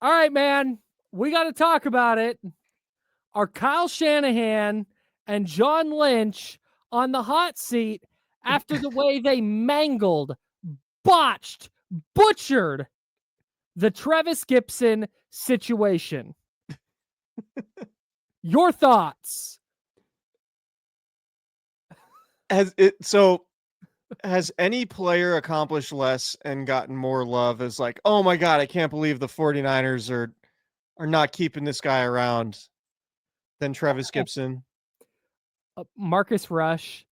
All right, man. We got to talk about it. Are Kyle Shanahan and John Lynch on the hot seat after the way they mangled, botched, butchered the Trevis Gipson situation? Your thoughts? Has any player accomplished less and gotten more love as like, oh my God, I can't believe the 49ers are not keeping this guy around than Trevis Gipson? Marcus Rush.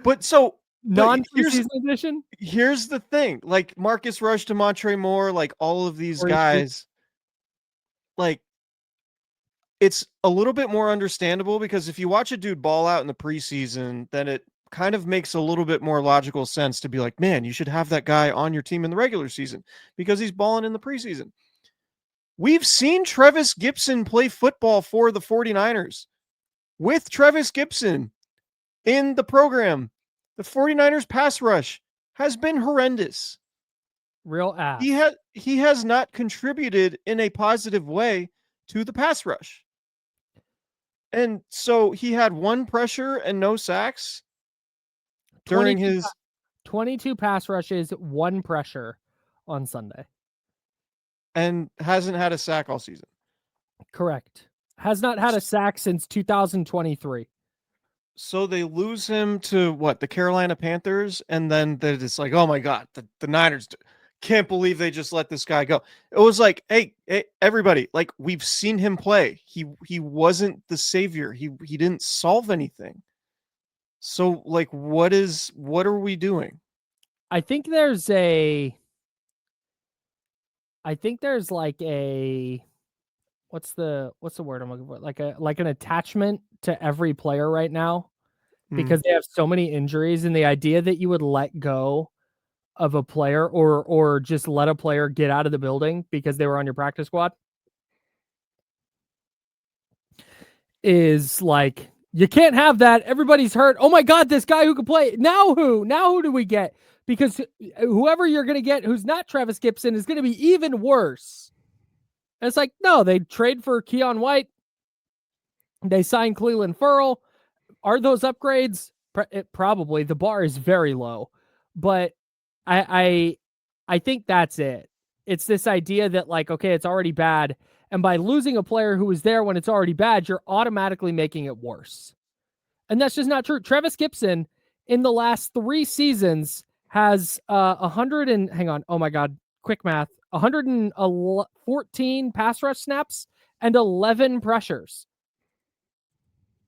But Non-preseason edition? here's the thing. Like Marcus Rush to Montre Moore, like all of these Corey guys, like it's a little bit more understandable because if you watch a dude ball out in the preseason, then it kind of makes a little bit more logical sense to be like, man, you should have that guy on your team in the regular season because he's balling in the preseason. We've seen Trevis Gipson play football for the 49ers. With Trevis Gipson in the program, the 49ers pass rush has been horrendous. Real ass. He has not contributed in a positive way to the pass rush. And so he had one pressure and no sacks during his 22 pass rushes, one pressure on Sunday. And hasn't had a sack all season. Correct. Has not had a sack since 2023. So they lose him to what? The Carolina Panthers, and then it's like, oh my God, the Niners can't believe they just let this guy go. It was like, hey, everybody, like we've seen him play. He wasn't the savior. He didn't solve anything. So like, what are we doing? I think there's like a what's the word I'm looking for? Like an attachment to every player right now because they have so many injuries, and the idea that you would let go of a player or just let a player get out of the building because they were on your practice squad is like, you can't have that. Everybody's hurt. Oh my God, this guy who can play. Now who do we get? Because whoever you're going to get who's not Trevis Gipson is going to be even worse. And it's like, no, they trade for Keion White. They signed Clelin Ferrell. Are those upgrades? Probably. The bar is very low. But I think that's it. It's this idea that like, okay, it's already bad. And by losing a player who was there when it's already bad, you're automatically making it worse. And that's just not true. Trevis Gipson in the last 3 seasons has 100 and hang on. Oh my God. Quick math. 114 pass rush snaps and 11 pressures.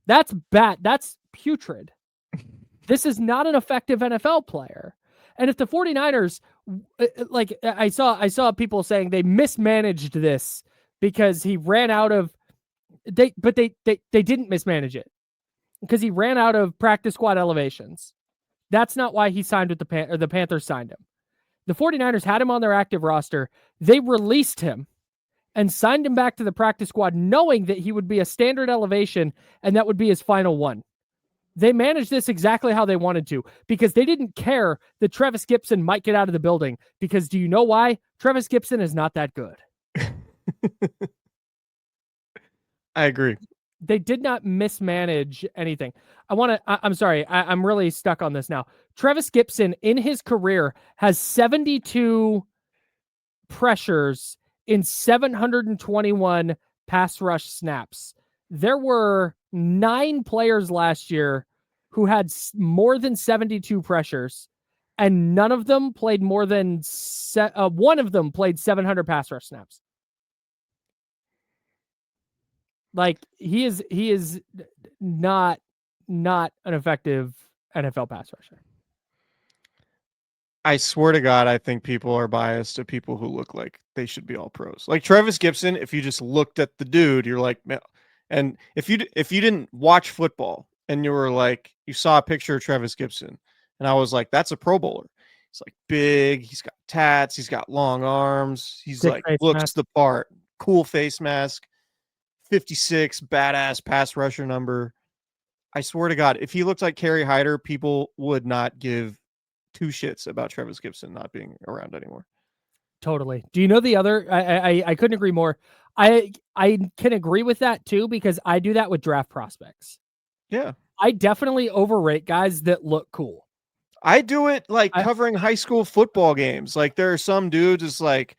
That's bad. That's putrid. This is not an effective NFL player. And if the 49ers, like I saw people saying they mismanaged this because he ran out of they didn't mismanage it because he ran out of practice squad elevations. That's not why he signed with the Panthers signed him. The 49ers had him on their active roster. They released him and signed him back to the practice squad knowing that he would be a standard elevation and that would be his final one. They managed this exactly how they wanted to because they didn't care that Trevis Gipson might get out of the building because do you know why? Trevis Gipson is not that good. I agree. They did not mismanage anything. I'm sorry. I'm really stuck on this now. Trevis Gipson in his career has 72 pressures in 721 pass rush snaps. There were 9 players last year who had more than 72 pressures, and none of them played more than one of them played 700 pass rush snaps. Like he is not an effective NFL pass rusher. I swear to God, I think people are biased to people who look like they should be all pros. Like Trevis Gipson, if you just looked at the dude, you're like, man. And if you didn't watch football and you were like, you saw a picture of Trevis Gipson, and I was like, that's a Pro Bowler. He's like big, he's got tats, he's got long arms, he's like looks the part, cool face mask, 56, badass pass rusher number. I swear to God, if he looked like Kerry Hyder, people would not give 2 shits about Trevis Gipson not being around anymore. Totally. Do you know the other? I couldn't agree more. I can agree with that too, because I do that with draft prospects. Yeah. I definitely overrate guys that look cool. I do it like covering high school football games. Like there are some dudes, it's like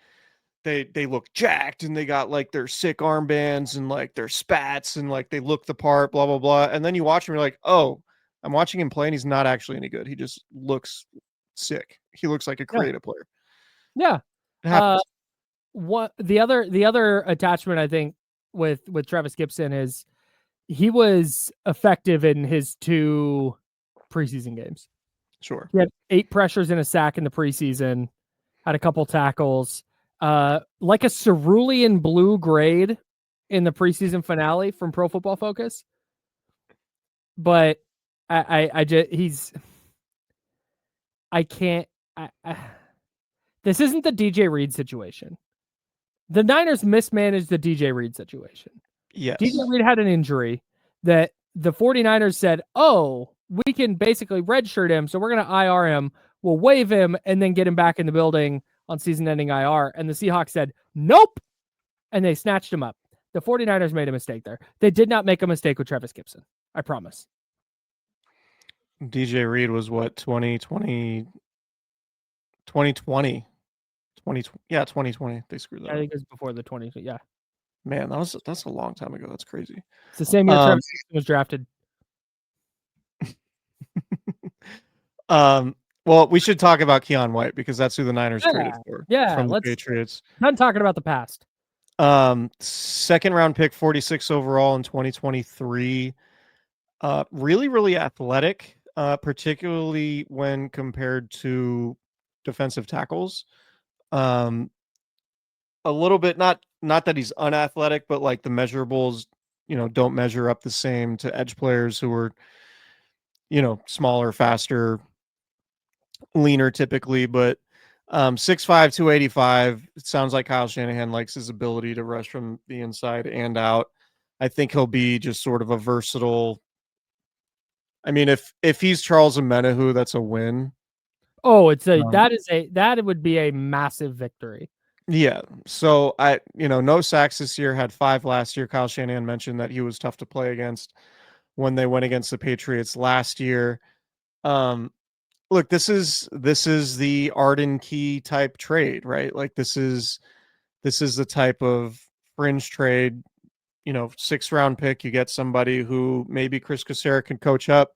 they look jacked and they got like their sick armbands and like their spats and like they look the part, blah, blah, blah. And then you watch him, you're like, oh, I'm watching him play and he's not actually any good. He just looks sick. He looks like a creative player. Yeah. It happens. What the other attachment I think with Trevis Gipson is he was effective in his 2 preseason games. Sure. He had 8 pressures and a sack in the preseason, had a couple tackles, like a cerulean blue grade in the preseason finale from Pro Football Focus. But I just this isn't the DJ Reed situation. The Niners mismanaged the DJ Reed situation. Yes. DJ Reed had an injury that the 49ers said, oh, we can basically redshirt him, so we're going to IR him. We'll waive him and then get him back in the building on season-ending IR. And the Seahawks said, nope, and they snatched him up. The 49ers made a mistake there. They did not make a mistake with Trevis Gipson. I promise. DJ Reed was what, 2020? Yeah, 2020. They screwed that up. I think it was before the 20. Yeah. Man, that's a long time ago. That's crazy. It's the same year Trevis Gipson was drafted. Well, we should talk about Keion White because that's who the Niners traded for. Yeah, from the Patriots. Not talking about the past. Second round pick, 46 overall in 2023. Really, really athletic, particularly when compared to defensive tackles. A little bit, not that he's unathletic, but like the measurables, don't measure up the same to edge players who are, smaller, faster, leaner typically, but 6'5", 285. It sounds like Kyle Shanahan likes his ability to rush from the inside and out. I think he'll be just sort of a versatile. I mean, if he's Charles Omenihu, that's a win. Oh, that would be a massive victory. Yeah. So no sacks this year, had 5 last year. Kyle Shanahan mentioned that he was tough to play against when they went against the Patriots last year. Look, this is the Arden Key type trade, right? Like this is the type of fringe trade, 6th round pick. You get somebody who maybe Chris Kucera can coach up.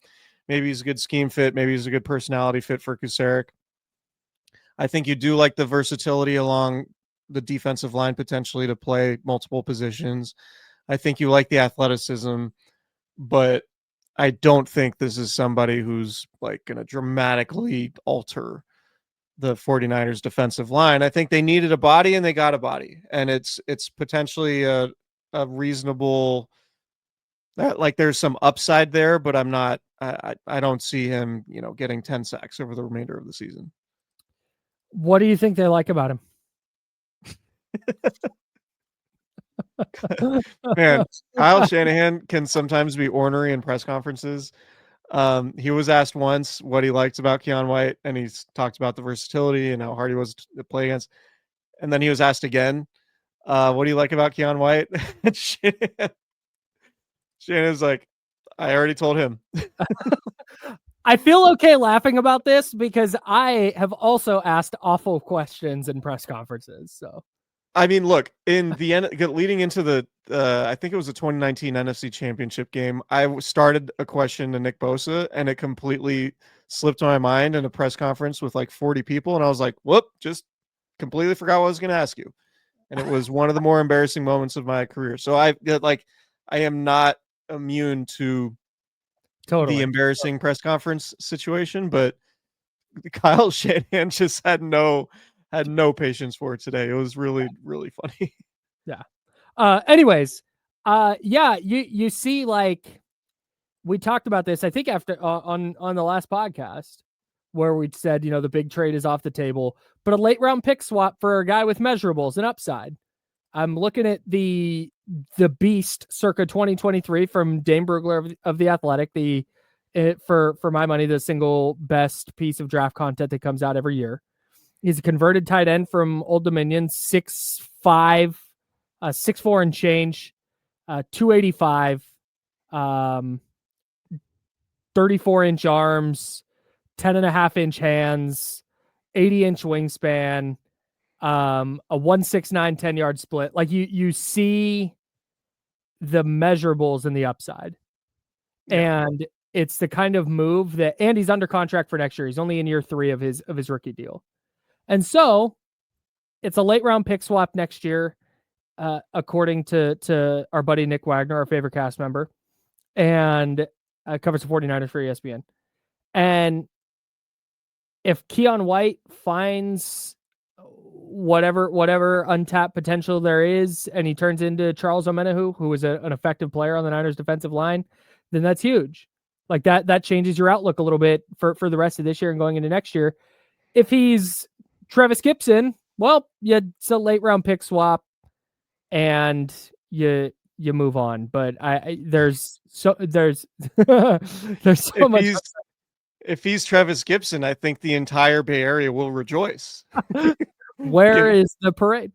Maybe he's a good scheme fit. Maybe he's a good personality fit for Kucera. I think you do like the versatility along the defensive line potentially to play multiple positions. I think you like the athleticism, but I don't think this is somebody who's like going to dramatically alter the 49ers defensive line. I think they needed a body and they got a body, and it's potentially a reasonable, like there's some upside there, but I don't see him, getting 10 sacks over the remainder of the season. What do you think they like about him? Man, Kyle Shanahan can sometimes be ornery in press conferences. He was asked once what he liked about Keion White, and he's talked about the versatility and how hard he was to play against. And then he was asked again, what do you like about Keion White? Shannon's like, I already told him. I feel okay laughing about this because I have also asked awful questions in press conferences. So, I mean, look, in the end, leading into the, I think it was the 2019 NFC Championship game, I started a question to Nick Bosa, and it completely slipped my mind in a press conference with like 40 people, and I was like, whoop, just completely forgot what I was going to ask you. And it was one of the more embarrassing moments of my career. So I am not immune to the embarrassing press conference situation, but Kyle Shanahan just had no patience for it today. It was really, really funny. Yeah. Anyways, you see, like we talked about this, I think after on the last podcast where we said, the big trade is off the table, but a late round pick swap for a guy with measurables and upside. I'm looking at the beast circa 2023 from Dane Brugler of the Athletic, for my money, the single best piece of draft content that comes out every year. He's a converted tight end from Old Dominion, 6'5", 6'4" and change, 285, 34-inch arms, 10.5-inch hands, 80-inch wingspan, a 169 10-yard split. Like you see the measurables in the upside. Yeah. And it's the kind of move that, and he's under contract for next year. He's only in year 3 of his rookie deal. And so it's a late round pick swap next year, according to our buddy Nick Wagner, our favorite cast member, and covers the 49ers for ESPN. And if Keion White finds whatever untapped potential there is, and he turns into Charles Omenihu, who is an effective player on the Niners defensive line, then that's huge. Like that changes your outlook a little bit for the rest of this year and going into next year. If he's Trevis Gipson, well, it's a late round pick swap, and you move on. But there's so much. If he's Trevis Gipson, I think the entire Bay Area will rejoice. Where is the parade?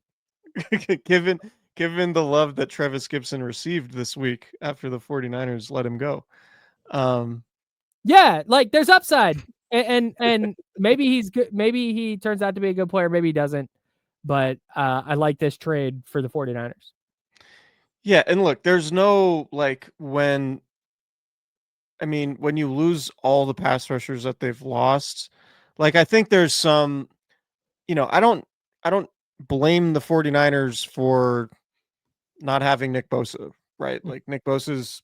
Given the love that Trevis Gipson received this week after the 49ers let him go. Yeah, like there's upside. And maybe he's good. Maybe he turns out to be a good player. Maybe he doesn't. But I like this trade for the 49ers. Yeah, and look, there's no when you lose all the pass rushers that they've lost, I think there's some, I don't blame the 49ers for not having Nick Bosa, right? Like Nick Bosa's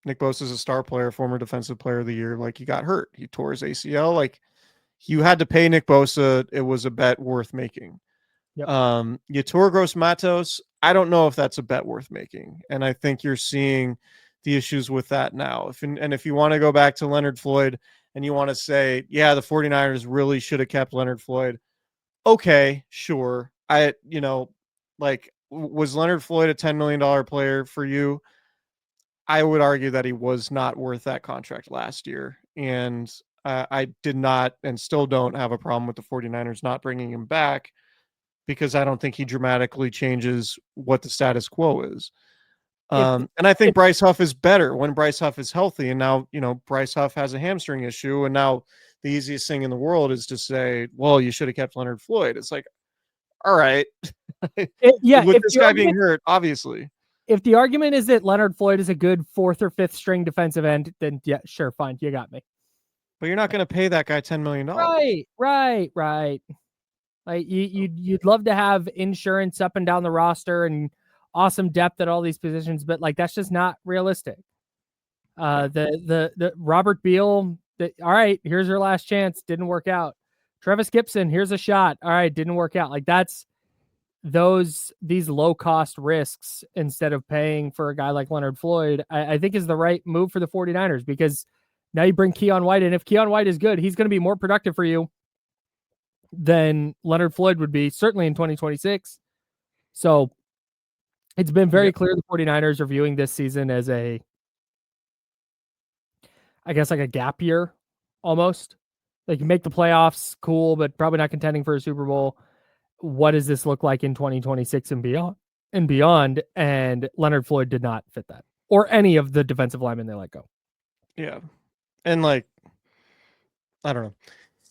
a star player, former defensive player of the year. Like he got hurt. He tore his ACL. Like you had to pay Nick Bosa. It was a bet worth making. Yep. Yetur Gross-Matos, I don't know if that's a bet worth making. And I think you're seeing the issues with that now. If you want to go back to Leonard Floyd and you want to say, yeah, the 49ers really should have kept Leonard Floyd. Okay, sure. Was Leonard Floyd a $10 million player for you? I would argue that he was not worth that contract last year. And I did not and still don't have a problem with the 49ers not bringing him back, because I don't think he dramatically changes what the status quo is. And I think Bryce Huff is better when Bryce Huff is healthy. And now, Bryce Huff has a hamstring issue. And now the easiest thing in the world is to say, well, you should have kept Leonard Floyd. It's like, all right. With this guy being hurt, obviously. If the argument is that Leonard Floyd is a good 4th or 5th string defensive end, then yeah, sure, fine. You got me. But you're not going to pay that guy $10 million. Right. Like you'd love to have insurance up and down the roster and awesome depth at all these positions, but like that's just not realistic. The Robert Beal, all right, here's your last chance, didn't work out. Trevis Gipson, here's a shot, all right, didn't work out. Like that's these low cost risks instead of paying for a guy like Leonard Floyd, I think is the right move for the 49ers, because now you bring Keion White in. If Keion White is good, he's going to be more productive for you than Leonard Floyd would be, certainly in 2026. So it's been very clear the 49ers are viewing this season as a gap year almost. They can make the playoffs, cool, but probably not contending for a Super Bowl. What does this look like in 2026 and beyond? And Leonard Floyd did not fit that, or any of the defensive linemen they let go. Yeah. And I don't know.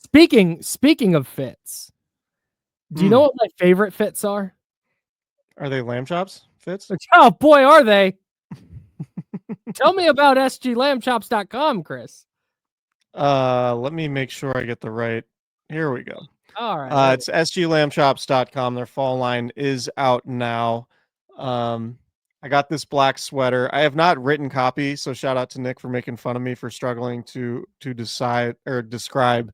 Speaking of fits, do you know what my favorite fits are? Are they lamb chops fits? Oh boy, are they? Tell me about sglambchops.com, Chris. Let me make sure I get the right. Here we go. All right. It's sglambchops.com. Their fall line is out now. I got this black sweater. I have not written copy, so shout out to Nick for making fun of me for struggling to decide or describe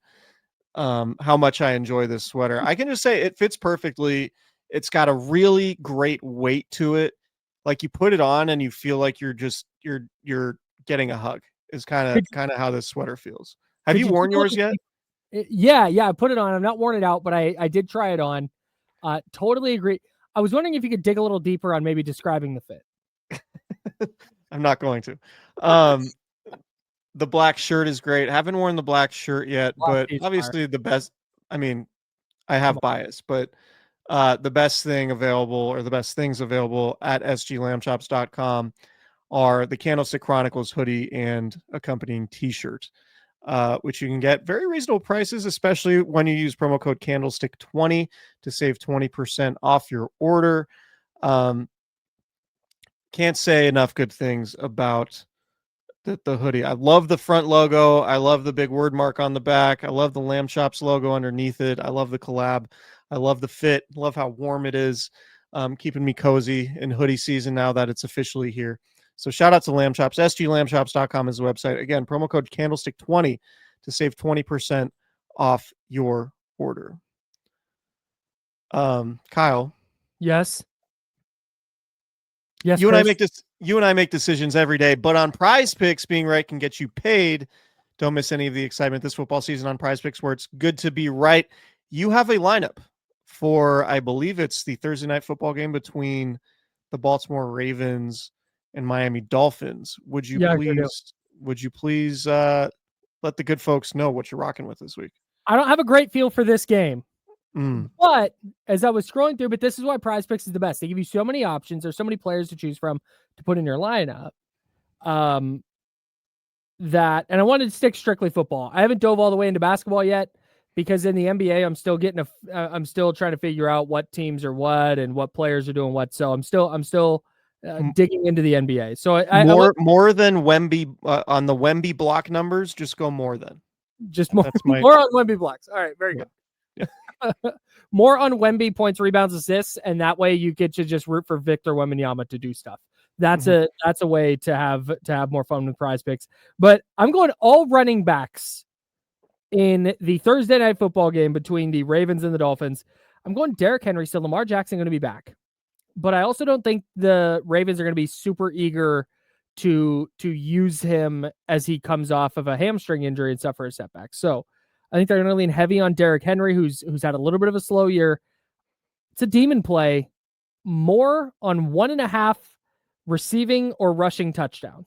how much I enjoy this sweater. I can just say it fits perfectly. It's got a really great weight to it. Like you put it on and you feel like you're getting a hug. Is kind of how this sweater feels. Have you worn yours yet? Yeah, I put it on. I've not worn it out, but I did try it on. Totally agree. I was wondering if you could dig a little deeper on maybe describing the fit. I'm not going to. The black shirt is great. I haven't worn the black shirt yet, but obviously the best. I mean, I Come have on. bias, but the best thing available, or the best things available at sglambchops.com, are the Candlestick Chronicles hoodie and accompanying t-shirt, which you can get very reasonable prices, especially when you use promo code Candlestick20 to save 20% off your order. Can't say enough good things about the hoodie. I love the front logo. I love the big word mark on the back. I love the Lamb Chops logo underneath it. I love the collab. I love the fit. Love how warm it is, keeping me cozy in hoodie season now that it's officially here. So shout out to Lamb Chops. sglambchops.com is the website. Again, promo code Candlestick20 to save 20% off your order. Kyle, Yes. Yes, you and I Chris. make this. You and I make decisions every day, but on Prize Picks, being right can get you paid. Don't miss any of the excitement this football season on Prize Picks, where it's good to be right. You have a lineup for, I believe it's the Thursday night football game between the Baltimore Ravens and Miami Dolphins. Would you Yeah, I sure do. please? Would you please let the good folks know what you're rocking with this week? I don't have a great feel for this game. Mm. But as I was scrolling through, but this is why Prize Picks is the best. They give you so many options. There's so many players to choose from to put in your lineup. That, and I wanted to stick strictly football. I haven't dove all the way into basketball yet because in the NBA, I'm still I'm still trying to figure out what teams are what and what players are doing what. So I'm still digging into the NBA. So more than Wemby on the Wemby block numbers. Just go more than. Just more, more on Wemby blocks. All right, very good. Yeah. More on Wemby points, rebounds, assists, and that way you get to just root for Victor Wembanyama to do stuff. That's a way to have more fun with Prize Picks. But I'm going all running backs in the Thursday night football game between the Ravens and the Dolphins. I'm going Derrick Henry, so Lamar Jackson going to be back. But I also don't think the Ravens are going to be super eager to use him as he comes off of a hamstring injury and suffer a setback. So I think they're going to lean heavy on Derrick Henry, who's had a little bit of a slow year. It's a demon play, more on 1.5 receiving or rushing touchdown.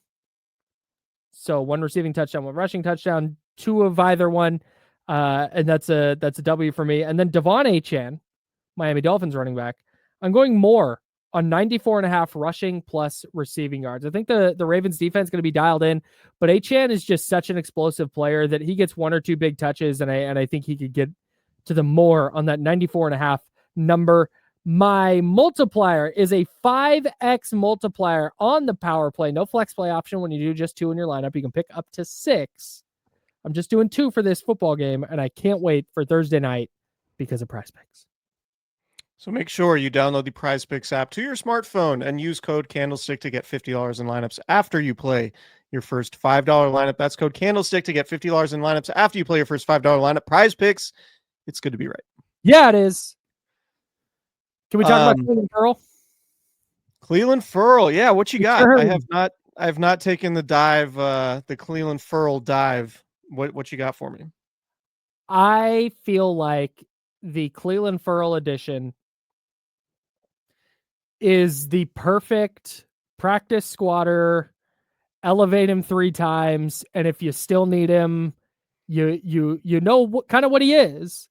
So 1 receiving touchdown, 1 rushing touchdown, 2 of either one. And that's a W for me. And then Devon Achane, Miami Dolphins running back, I'm going more on 94.5 rushing plus receiving yards. I think the Ravens defense is going to be dialed in, but Achane is just such an explosive player that he gets 1 or 2 big touches, and I think he could get to the more on that 94.5 number. My multiplier is a 5x multiplier on the power play. No flex play option when you do just 2 in your lineup. You can pick up to 6. I'm just doing 2 for this football game, and I can't wait for Thursday night because of Prize Picks. So make sure you download the Prize Picks app to your smartphone and use code Candlestick to get $50 in lineups after you play your first $5 lineup. That's code Candlestick to get $50 in lineups after you play your first $5 lineup. Prize Picks, it's good to be right. Yeah, it is. Can we talk about Clelin Ferrell? Clelin Ferrell, yeah. What you got? Sure. I have not taken the dive, the Clelin Ferrell dive. What you got for me? I feel like the Clelin Ferrell edition is the perfect practice squatter. Elevate him 3 times, and if you still need him, you know what he is.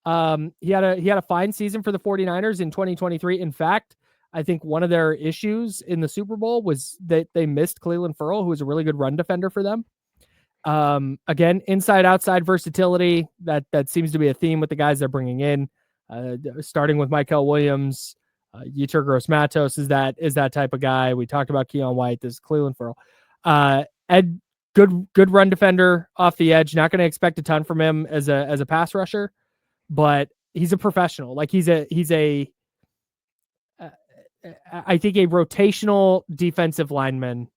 He had a fine season for the 49ers in 2023. In fact, I think one of their issues in the Super Bowl was that they missed Clelin Ferrell, who was a really good run defender for them. Again, inside outside versatility, that seems to be a theme with the guys they're bringing in, starting with Michael Williams. Yetur Gross-Matos is that type of guy. We talked about Keion White. This is Clelin Ferrell. Ed, good run defender off the edge. Not going to expect a ton from him as a pass rusher, but he's a professional. Like he's a I think a rotational defensive lineman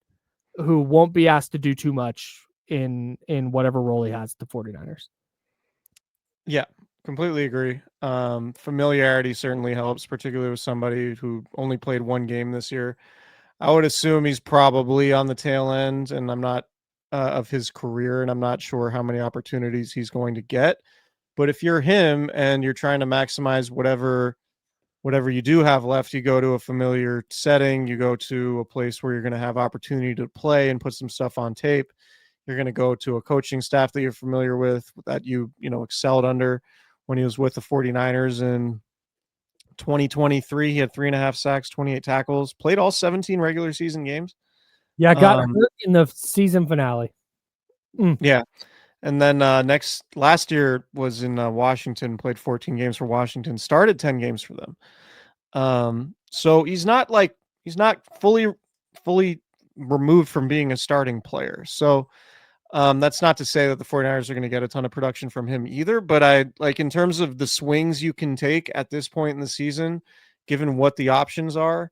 who won't be asked to do too much in whatever role he has at the 49ers. Yeah, completely agree. Familiarity certainly helps, particularly with somebody who only played 1 game this year. I would assume he's probably on the tail end, and I'm not of his career, and I'm not sure how many opportunities he's going to get. But if you're him and you're trying to maximize whatever you do have left, you go to a familiar setting, you go to a place where you're going to have opportunity to play and put some stuff on tape. You're going to go to a coaching staff that you're familiar with, that you excelled under, when he was with the 49ers in 2023. He had 3.5 sacks, 28 tackles, played all 17 regular season games. Yeah, got hurt in the season finale. Yeah. And then last year was in Washington, played 14 games for Washington, started 10 games for them. So he's not fully removed from being a starting player. So that's not to say that the 49ers are going to get a ton of production from him either, but I like in terms of the swings you can take at this point in the season, given what the options are,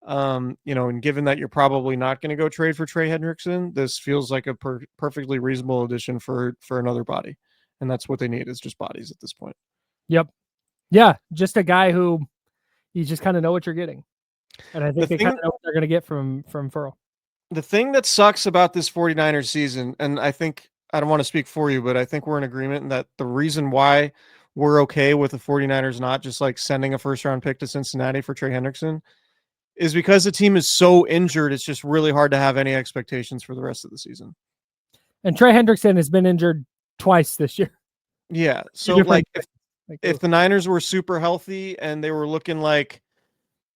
and given that you're probably not going to go trade for Trey Hendrickson, this feels like a perfectly reasonable addition for another body. And that's what they need, is just bodies at this point. Yep. Yeah. Just a guy who you just kind of know what you're getting. And I think they kind of know what they're going to get from Ferrell. The thing that sucks about this 49ers season, and I don't want to speak for you, but I think we're in agreement that the reason why we're okay with the 49ers not just like sending a first round pick to Cincinnati for Trey Hendrickson is because the team is so injured. It's just really hard to have any expectations for the rest of the season. And Trey Hendrickson has been injured twice this year. Yeah. So like if the Niners were super healthy and they were looking like,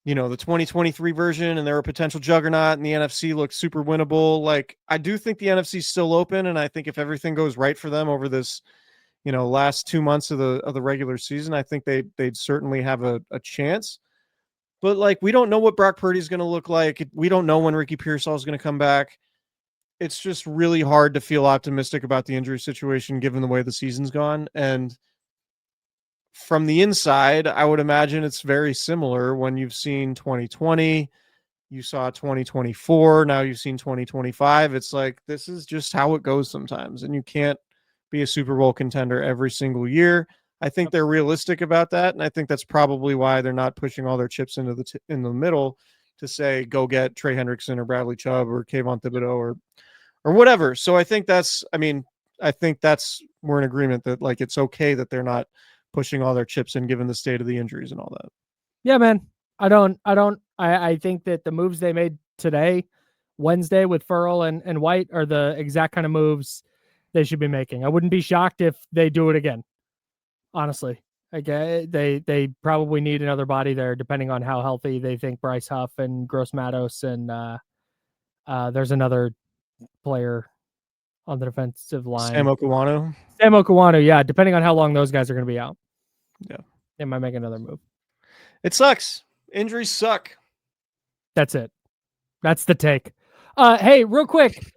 the 2023 version and they're a potential juggernaut and the NFC looks super winnable, like I do think the NFC is still open. And I think if everything goes right for them over this, last 2 months of the regular season, I think they'd certainly have a chance. But like, we don't know what Brock Purdy is going to look like. We don't know when Ricky Pearsall is going to come back. It's just really hard to feel optimistic about the injury situation given the way the season's gone. And from the inside, I would imagine it's very similar when you've seen 2020, you saw 2024, now you've seen 2025. It's like, this is just how it goes sometimes. And you can't be a Super Bowl contender every single year. I think they're realistic about that, and I think that's probably why they're not pushing all their chips into in the middle to say go get Trey Hendrickson or Bradley Chubb or Kayvon Thibodeau or whatever. So I think we're in agreement that like it's okay that they're not pushing all their chips in given the state of the injuries and all that. Yeah, man. I think that the moves they made today, Wednesday with Ferrell and White, are the exact kind of moves they should be making. I wouldn't be shocked if they do it again. Honestly, they probably need another body there, depending on how healthy they think Bryce Huff and Gross Matos and there's another player on the defensive line, Sam Okuwanu, yeah, depending on how long those guys are going to be out. Yeah, they might make another move. It sucks. Injuries suck. That's it. That's the take. Hey, real quick.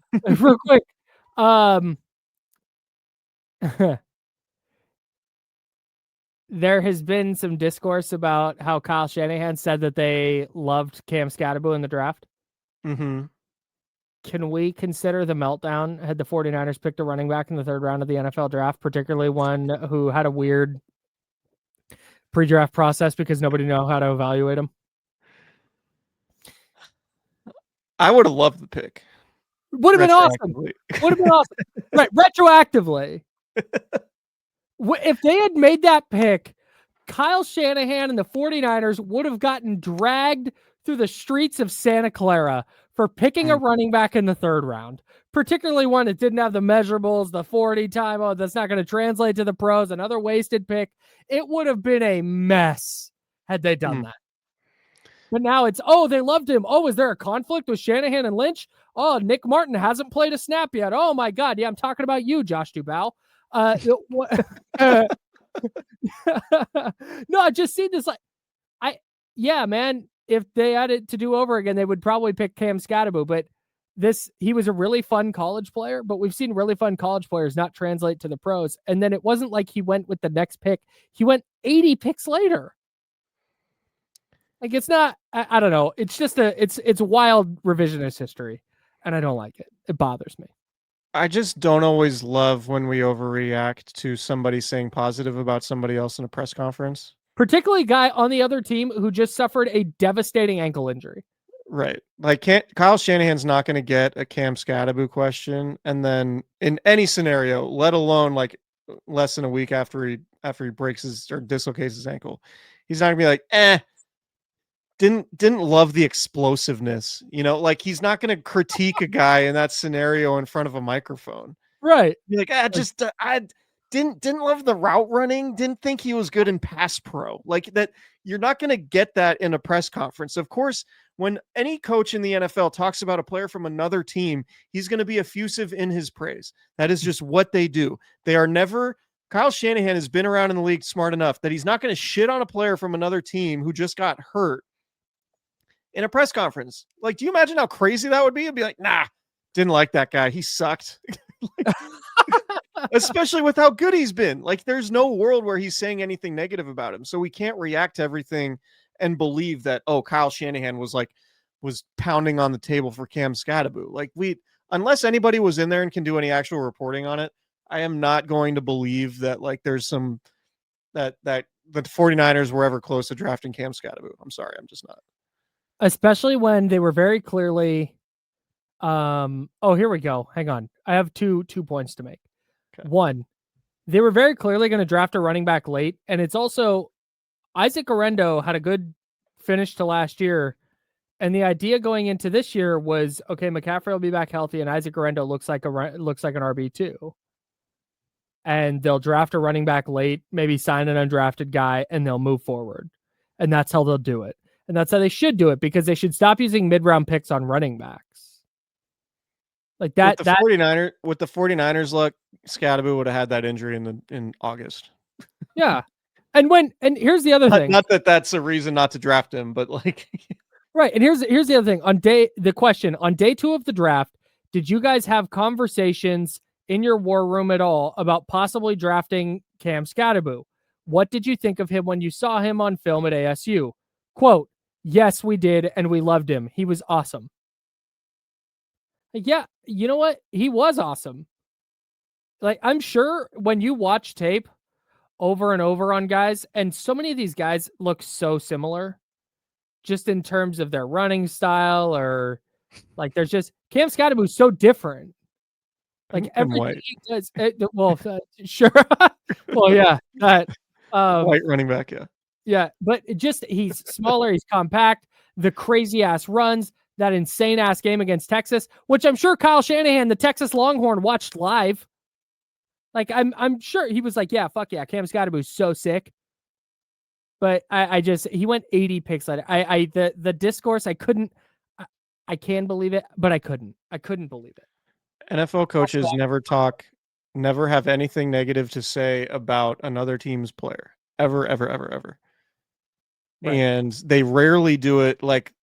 There has been some discourse about how Kyle Shanahan said that they loved Cam Scatterbo in the draft. Mm-hmm. Can we consider the meltdown had the 49ers picked a running back in the third round of the NFL draft, particularly one who had a weird pre-draft process because nobody knew how to evaluate him? I would have loved the pick. Would have been awesome. Right, retroactively. If they had made that pick, Kyle Shanahan and the 49ers would have gotten dragged through the streets of Santa Clara for picking a running back in the third round, particularly one that didn't have the measurables, the 40 time. Oh, that's not going to translate to the pros, another wasted pick. It would have been a mess had they done that. But now it's, they loved him. Oh, is there a conflict with Shanahan and Lynch? Oh, Nick Martin hasn't played a snap yet. Oh my God. Yeah, I'm talking about you, Josh Dubow. No, I just see this man, if they had it to do over again, they would probably pick Cam Scatterbo, but he was a really fun college player, but we've seen really fun college players not translate to the pros. And then it wasn't like he went with the next pick. He went 80 picks later. Like, it's not, I don't know. It's just it's wild revisionist history, and I don't like it. It bothers me. I just don't always love when we overreact to somebody saying positive about somebody else in a press conference. Particularly a guy on the other team who just suffered a devastating ankle injury. Right. Like Kyle Shanahan's not going to get a Cam Scatterbo question. And then in any scenario, let alone like less than a week after he breaks or dislocates his ankle, he's not gonna be like, didn't love the explosiveness, like he's not going to critique a guy in that scenario in front of a microphone. Right. Be like, didn't love the route running, didn't think he was good in pass pro. Like that, you're not going to get that in a press conference. Of course, when any coach in the NFL talks about a player from another team, he's going to be effusive in his praise. That is just what they do. They are never. Kyle Shanahan has been around in the league smart enough that he's not going to shit on a player from another team who just got hurt in a press conference. Like, do you imagine how crazy that would be? It'd be like, nah, didn't like that guy. He sucked. Especially with how good he's been. Like, there's no world where he's saying anything negative about him. So we can't react to everything and believe that, oh, Kyle Shanahan was pounding on the table for Cam Scatterbo. Like, unless anybody was in there and can do any actual reporting on it, I am not going to believe that like there's some that the 49ers were ever close to drafting Cam Scatterbo. I'm sorry, I'm just not. Especially when they were very clearly here we go. Hang on. I have two points to make. Okay. One, they were very clearly going to draft a running back late, and it's also Isaac Orendo had a good finish to last year, and the idea going into this year was, okay, McCaffrey will be back healthy, and Isaac Orendo looks like an RB2. And they'll draft a running back late, maybe sign an undrafted guy, and they'll move forward. And that's how they'll do it. And that's how they should do it, because they should stop using mid-round picks on running backs. Like that. With the 49ers luck, Scatterbo would have had that injury in August. Yeah. And here's the other thing. Not that that's a reason not to draft him, but like right. And here's the other thing. On day 2 of the draft, did you guys have conversations in your war room at all about possibly drafting Cam Scatterbo? What did you think of him when you saw him on film at ASU? Quote, yes, we did, and we loved him. He was awesome. Yeah, you know what? He was awesome. Like, I'm sure when you watch tape over and over on guys, and so many of these guys look so similar, just in terms of their running style, or like there's just Cam Scatterbo is so different. Like everything White. he does. Sure. Well, yeah, that White running back, yeah. Yeah, but he's smaller, he's compact, the crazy ass runs, that insane ass game against Texas, which I'm sure Kyle Shanahan, the Texas Longhorn, watched live. Like I'm sure he was like, yeah, fuck yeah, Cam Scatterbo is so sick. But he went 80 picks later. The discourse, I can believe it, but I couldn't believe it. NFL coaches never have anything negative to say about another team's player. Ever, ever, ever, ever. Right. And they rarely do it. Like,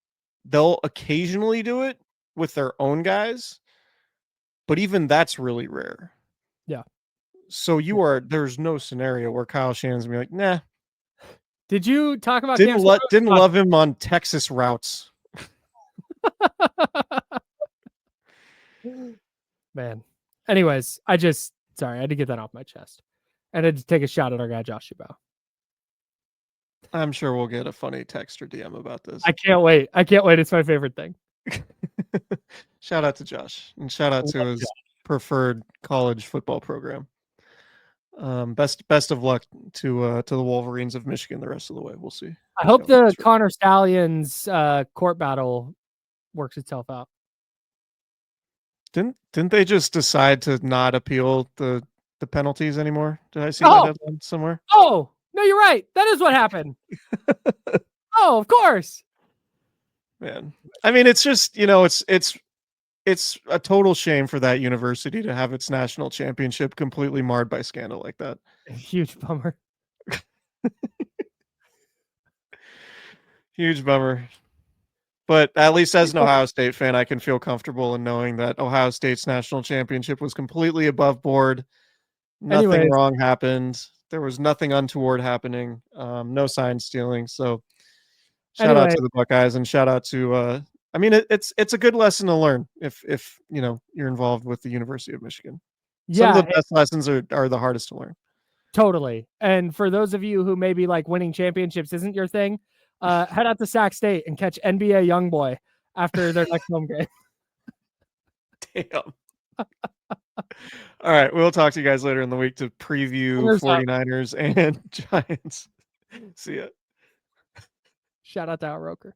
they'll occasionally do it with their own guys, but even that's really rare. Yeah. So there's no scenario where Kyle Shanahan's gonna be like, nah. Did you talk about didn't love him on Texas routes? Man. Anyways, I had to get that off my chest. And I had to take a shot at our guy Josh Shubow. I'm sure we'll get a funny text or DM about this. I can't wait. It's my favorite thing. Shout out to Josh, and shout out to his preferred college football program. Best of luck to the Wolverines of Michigan the rest of the way. We'll see. I hope the Connor Stallions court battle works itself out. Didn't they just decide to not appeal the penalties anymore? Did I see that headline somewhere? Oh, no, you're right. That is what happened. Oh, of course. Man. I mean, it's just, it's a total shame for that university to have its national championship completely marred by scandal like that. Huge bummer. Huge bummer. But at least as an Ohio State fan, I can feel comfortable in knowing that Ohio State's national championship was completely above board. Nothing wrong happened. There was nothing untoward happening. No sign stealing. So shout out to the Buckeyes, and shout out to it's a good lesson to learn if you're involved with the University of Michigan. Some of the best lessons are the hardest to learn. Totally. And for those of you who maybe like winning championships isn't your thing, head out to Sac State and catch NBA Youngboy after their next home game. Damn. All right. We'll talk to you guys later in the week to preview 49ers and Giants. See ya. Shout out to Al Roker.